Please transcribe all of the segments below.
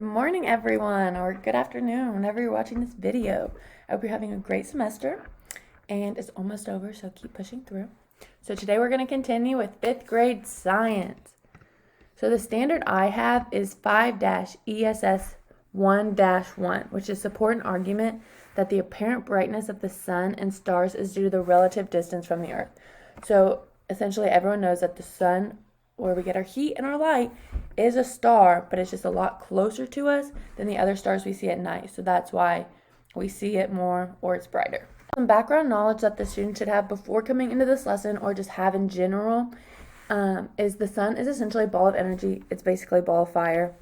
Good morning, everyone, or good afternoon, whenever you're watching this video. I hope you're having a great semester, and it's almost over, so keep pushing through. So today we're going to continue with fifth grade science. So the standard I have is 5-ESS 1-1, which is support an argument that the apparent brightness of the sun and stars is due to the relative distance from the earth. So essentially everyone knows that the sun, where we get our heat and our light, is a star, but it's just a lot closer to us than the other stars we see at night. So that's why we see it more, or it's brighter. Some background knowledge that the student should have before coming into this lesson, or just have in general, is the sun is essentially a ball of energy. It's basically a ball of fire.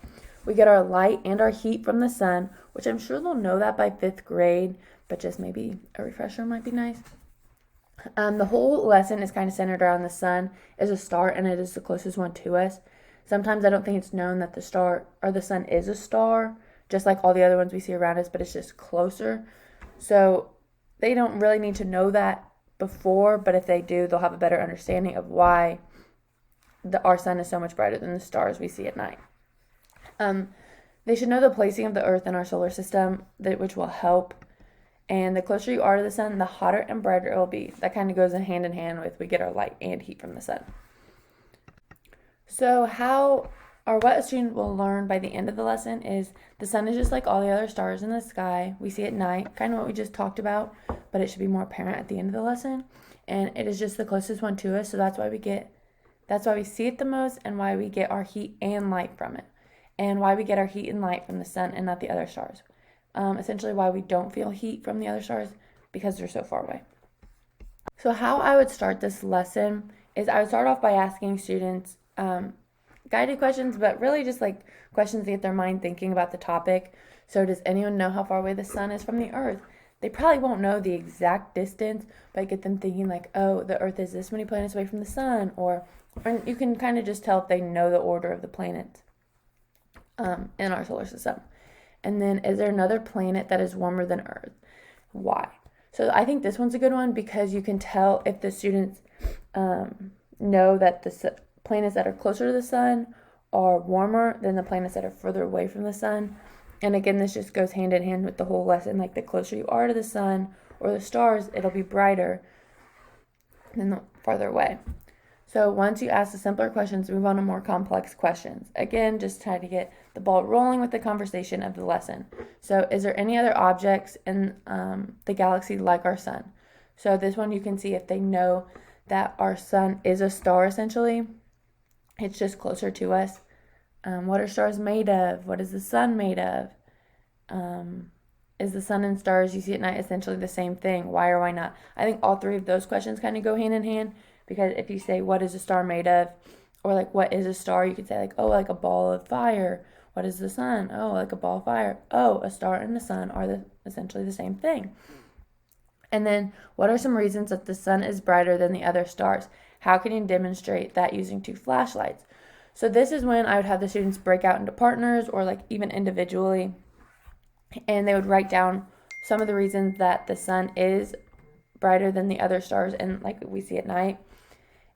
We get our light and our heat from the sun, which I'm sure they'll know that by fifth grade, but just maybe a refresher might be nice. The whole lesson is kind of centered around the sun is a star, and it is the closest one to us. Sometimes I don't think it's known that the star or the sun is a star, just like all the other ones we see around us, but it's just closer. So they don't really need to know that before, but if they do, they'll have a better understanding of why our sun is so much brighter than the stars we see at night. They should know the placing of the Earth in our solar system, which will help. And the closer you are to the sun, the hotter and brighter it will be. That kind of goes hand in hand with we get our light and heat from the sun. So what a student will learn by the end of the lesson is the sun is just like all the other stars in the sky. We see at night, kind of what we just talked about, but it should be more apparent at the end of the lesson. And it is just the closest one to us, so that's why we see it the most, and why we get our heat and light from it, and why we get our heat and light from the sun and not the other stars. Essentially why we don't feel heat from the other stars, because they're so far away. So how I would start this lesson is I would start off by asking students guided questions, but really just like questions to get their mind thinking about the topic. So does anyone know how far away the sun is from the earth? They probably won't know the exact distance, but get them thinking like, oh, the earth is this many planets away from the sun, or you can kind of just tell if they know the order of the planets in our solar system. And then, is there another planet that is warmer than Earth? Why? So I think this one's a good one because you can tell if the students know that the planets that are closer to the sun are warmer than the planets that are further away from the sun. And again, this just goes hand in hand with the whole lesson. Like the closer you are to the sun or the stars, it'll be brighter than the farther away. So once you ask the simpler questions, move on to more complex questions. Again, just try to get the ball rolling with the conversation of the lesson. So is there any other objects in the galaxy like our sun? So this one you can see if they know that our sun is a star essentially. It's just closer to us. What are stars made of? What is the sun made of? Is the sun and stars you see at night essentially the same thing? Why or why not? I think all three of those questions kind of go hand in hand, because if you say what is a star made of, or like what is a star, you could say like, oh, like a ball of fire. What is the sun? Oh, like a ball of fire. Oh, a star and the sun are essentially the same thing. And then what are some reasons that the sun is brighter than the other stars? How can you demonstrate that using two flashlights? So this is when I would have the students break out into partners or like even individually, and they would write down some of the reasons that the sun is brighter than the other stars and like we see at night,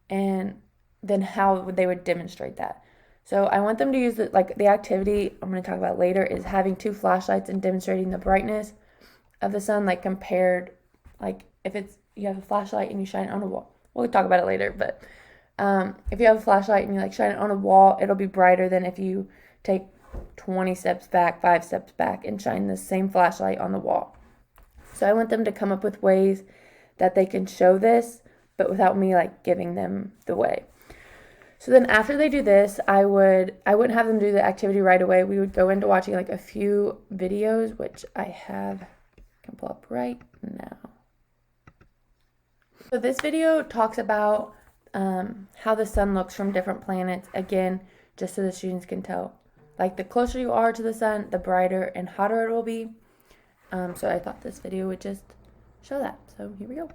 and then how they would demonstrate that. So I want them to use the activity I'm going to talk about later is having two flashlights and demonstrating the brightness of the sun, like compared, like if it's you have a flashlight and you shine it on a wall. We'll talk about it later, but if you have a flashlight and you like shine it on a wall, it'll be brighter than if you take 20 steps back, 5 steps back, and shine the same flashlight on the wall. So I want them to come up with ways that they can show this, but without me like giving them the way. So then after they do this, I wouldn't have them do the activity right away. We would go into watching like a few videos, which I can pull up right now. So this video talks about how the sun looks from different planets. Again, just so the students can tell. Like the closer you are to the sun, the brighter and hotter it will be. So I thought this video would just show that. So here we go.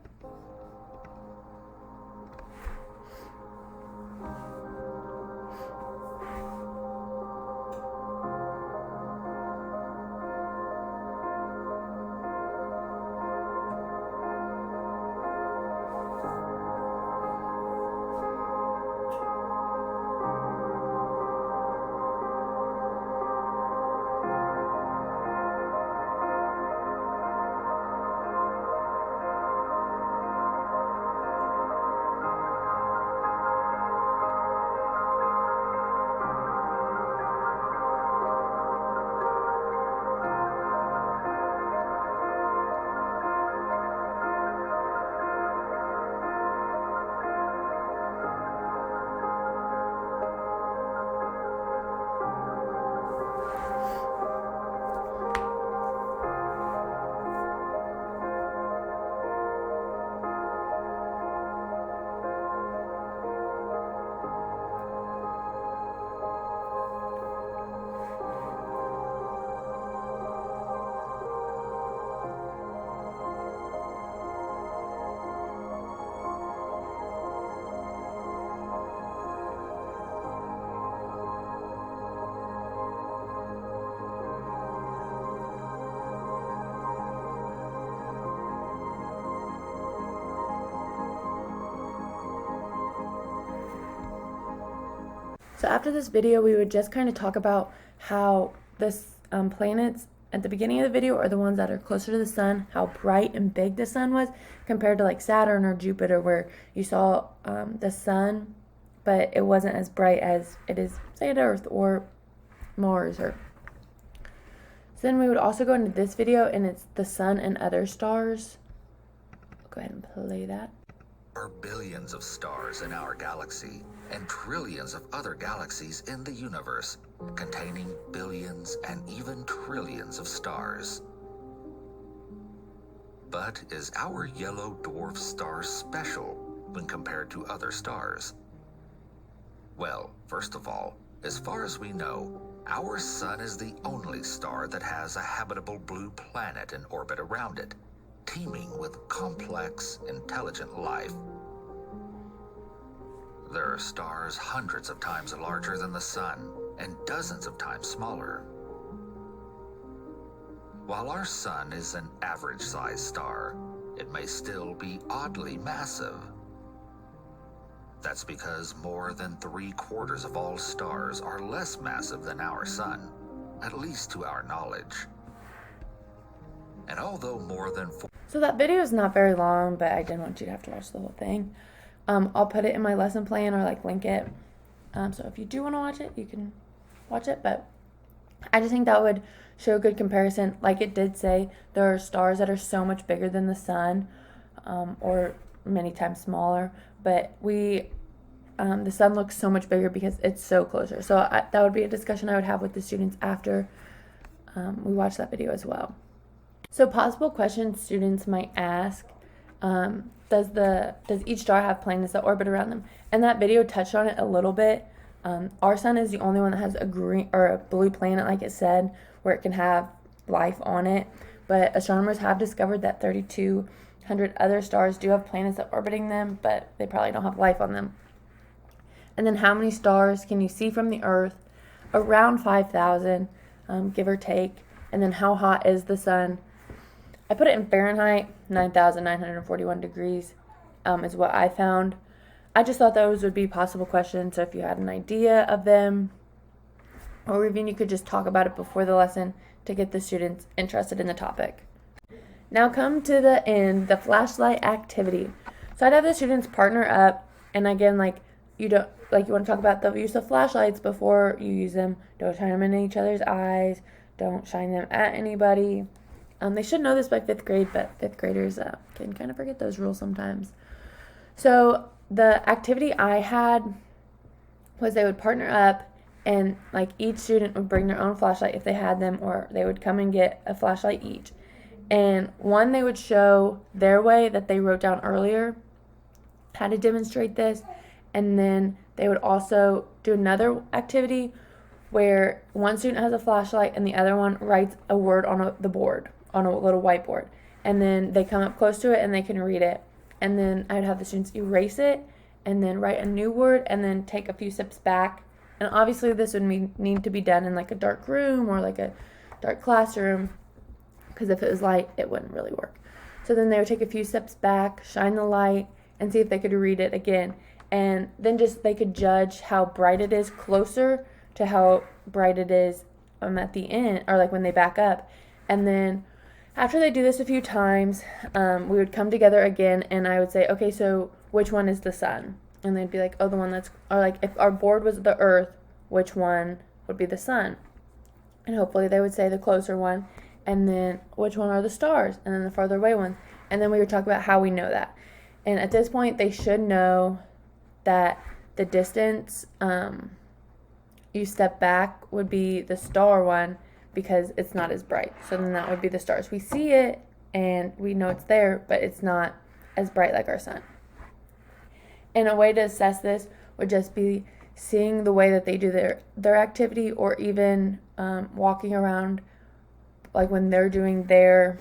So after this video, we would just kind of talk about how this planets at the beginning of the video are the ones that are closer to the sun, how bright and big the sun was compared to like Saturn or Jupiter, where you saw the sun, but it wasn't as bright as it is, say, at Earth or Mars. So then we would also go into this video, and it's the sun and other stars. I'll go ahead and play that. There are billions of stars in our galaxy and trillions of other galaxies in the universe, containing billions and even trillions of stars. But is our yellow dwarf star special when compared to other stars? Well, first of all, as far as we know, our sun is the only star that has a habitable blue planet in orbit around it, teeming with complex, intelligent life. There are stars hundreds of times larger than the sun and dozens of times smaller. While our sun is an average-sized star, it may still be oddly massive. That's because more than 3/4 of all stars are less massive than our sun, at least to our knowledge. And although more than So that video is not very long, but I didn't want you to have to watch the whole thing. I'll put it in my lesson plan or like link it. So if you do want to watch it, you can watch it. But I just think that would show a good comparison. Like it did say, there are stars that are so much bigger than the sun, or many times smaller. But the sun looks so much bigger because it's so closer. So that would be a discussion I would have with the students after we watch that video as well. So possible questions students might ask, does each star have planets that orbit around them? And that video touched on it a little bit. Our sun is the only one that has a green or a blue planet, like it said, where it can have life on it. But astronomers have discovered that 3,200 other stars do have planets that are orbiting them, but they probably don't have life on them. And then how many stars can you see from the Earth? Around 5,000, give or take. And then how hot is the sun? I put it in Fahrenheit, 9,941 degrees is what I found. I just thought those would be possible questions. So if you had an idea of them, or even you could just talk about it before the lesson to get the students interested in the topic. Now come to the end, the flashlight activity. So I'd have the students partner up, and again, you want to talk about the use of flashlights before you use them. Don't shine them in each other's eyes. Don't shine them at anybody. They should know this by 5th grade, but 5th graders can kind of forget those rules sometimes. So the activity I had was they would partner up, and each student would bring their own flashlight if they had them, or they would come and get a flashlight each. And one, they would show their way that they wrote down earlier, how to demonstrate this. And then they would also do another activity where one student has a flashlight and the other one writes a word on the board, on a little whiteboard. And then they come up close to it and they can read it. And then I would have the students erase it and then write a new word and then take a few steps back. And obviously this would need to be done in a dark room or a dark classroom, because if it was light, it wouldn't really work. So then they would take a few steps back, shine the light, and see if they could read it again. And then they could judge how bright it is closer to how bright it is at the end, or when they back up. And then after they do this a few times, we would come together again, and I would say, okay, so which one is the sun? And they'd be like, oh, the one that's, or if our board was the Earth, which one would be the sun? And hopefully they would say the closer one. And then which one are the stars? And then the farther away ones. And then we would talk about how we know that. And at this point, they should know that the distance you step back would be the star one, because it's not as bright. So then that would be the stars. We see it and we know it's there, but it's not as bright like our sun. And a way to assess this would just be seeing the way that they do their activity, or even walking around when they're doing their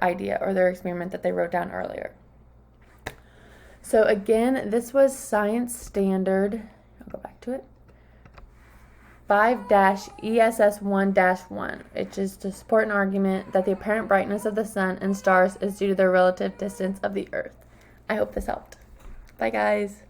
idea or their experiment that they wrote down earlier. So again, this was Science Standard, I'll go back to it, 5-ESS1-1. It's just to support an argument that the apparent brightness of the sun and stars is due to their relative distance of the Earth. I hope this helped. Bye, guys.